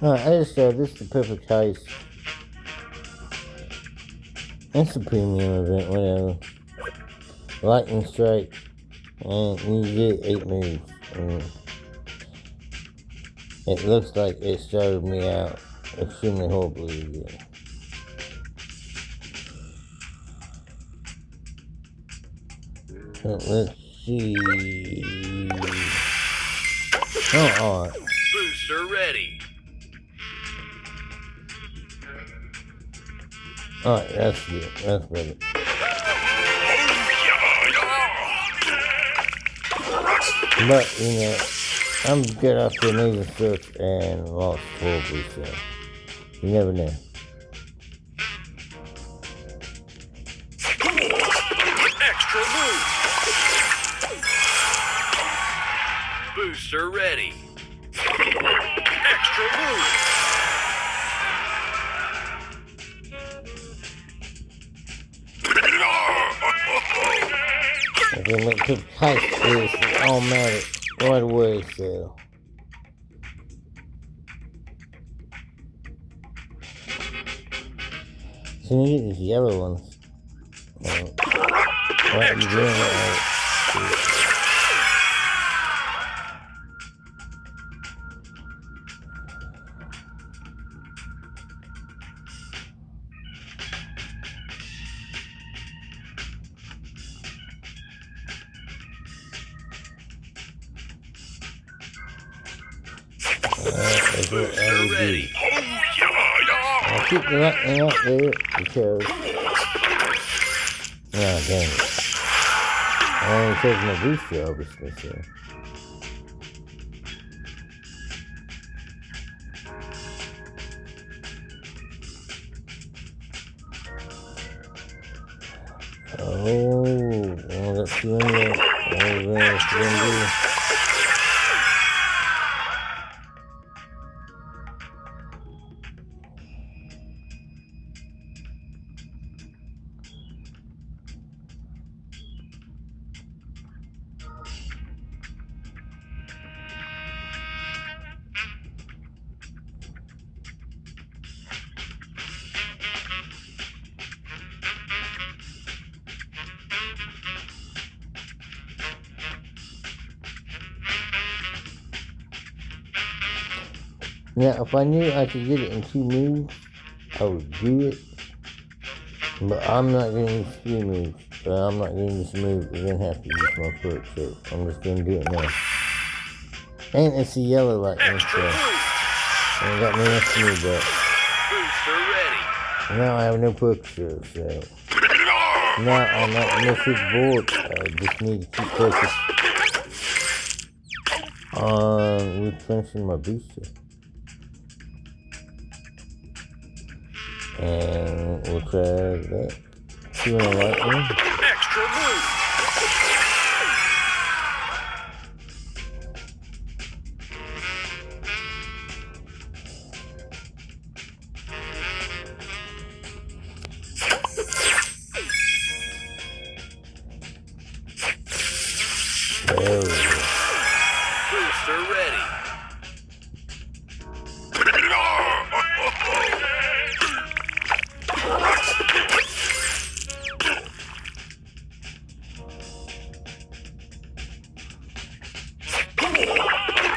Alright, I just this is the perfect heist. It's a premium event, whatever. Lightning strike, and you get 8 moves. And it looks like it started me out extremely horribly again. So let's see. Oh, alright. Booster ready. Alright, that's good. That's better. But, you know, I'm good off the amazing search and lost horribly, so you never know. Extra move. Booster ready. Extra move. Okay, look, the heist is automatic right away, so. So you get these yellow ones. What you doing? Booster ready. I'll keep the lightning out there because. Oh, dang it. I only taking my booster, obviously, so. Oh, well, that's the end of it. That's the end of it. Now, if I knew I could get it in 2 moves, I would do it. But I'm not going to use 3 moves. So I'm not going to use move. We're going to have to use my perk. So I'm just going to do it now. And it's a yellow lightning, so I got me next to me, but Booster ready. now I have no perk, so now I'm not no switch board. I just need to keep focused on replenishing my booster. And we'll try that. 2 in a lightning. Extra move. There we go. Booster ready.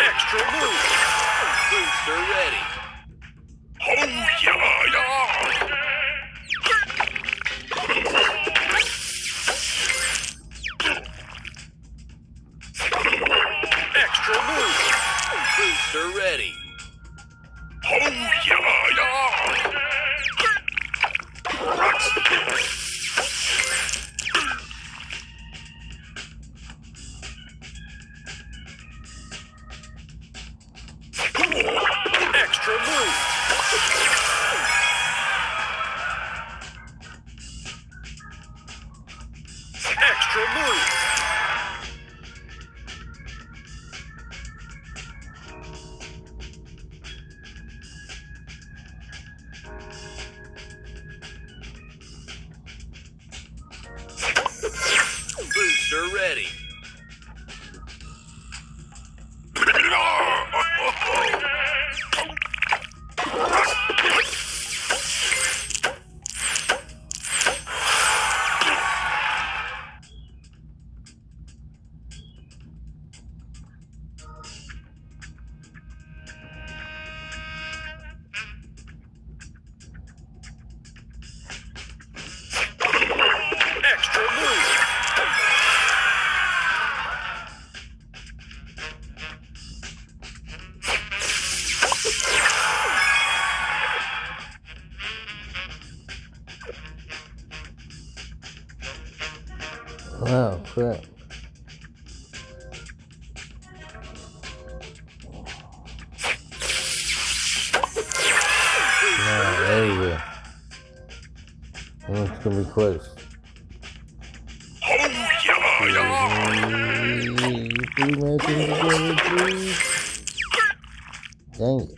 Extra move. Booster ready. Extra move. Booster ready. Extra move. Extra move. Booster ready. gonna be close. Please. Dang it.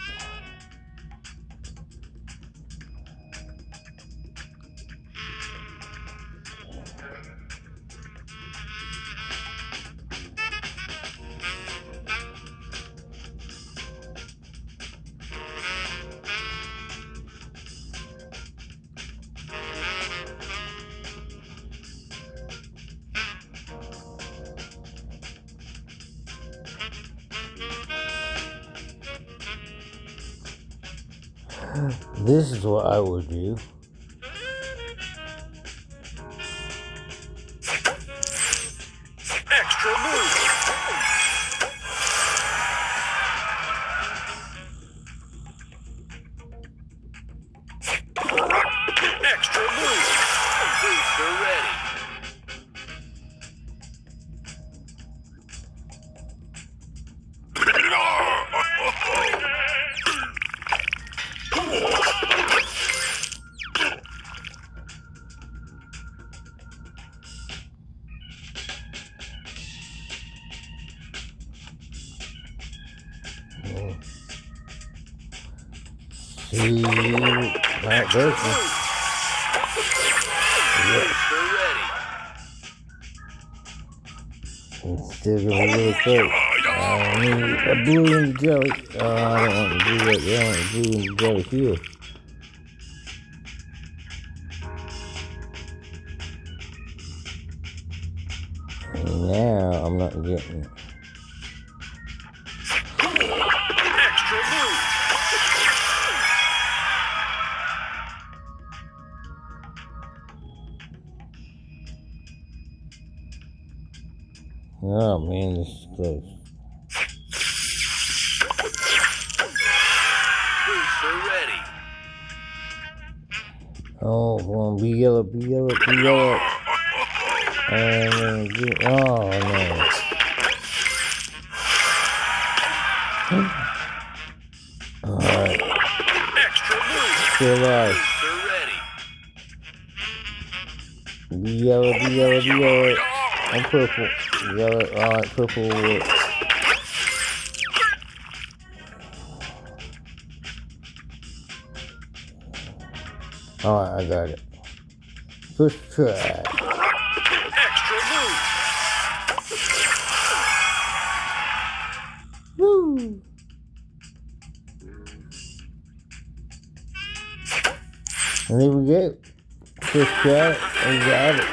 This is what I would do. Extra move. Extra move. Booster ready. See, that goes. Booster ready. It's still gonna be really close. I need a blue in the jelly. Oh, I don't want the blue right there. I want the blue in the jelly here. And now I'm not getting it. Extra move. Oh man, this is close. Booster ready. Oh, come on, be yellow, be yellow, be yellow. And then oh no. Alright, Extra move. still alive. Booster ready. Be yellow, be yellow, be yellow. I'm purple. Yellow, alright, purple will work. Alright, I got it. First try. Extra move. Woo! And there we go. First try, and we got it.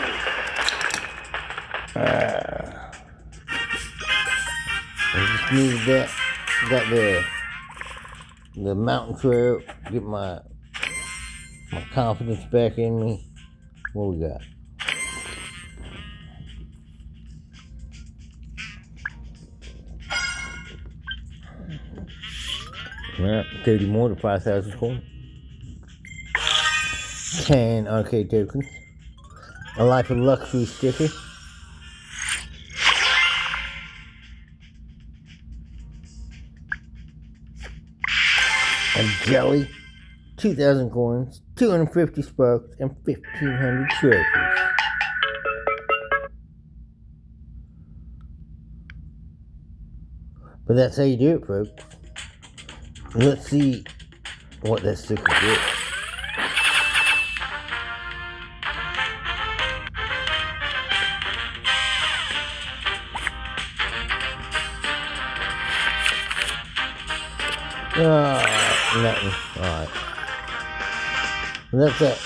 I just needed that. Got the mountain trail. Get my confidence back in me. What we got? Well, 30 more to 5,000 coins. 10 arcade tokens. A Life of Luxury sticker. A jelly. 2,000 coins. 250 sparks. And 1,500 trophies. But that's how you do it, folks. Let's see what that sticker gets. Nothing. Alright. That's it.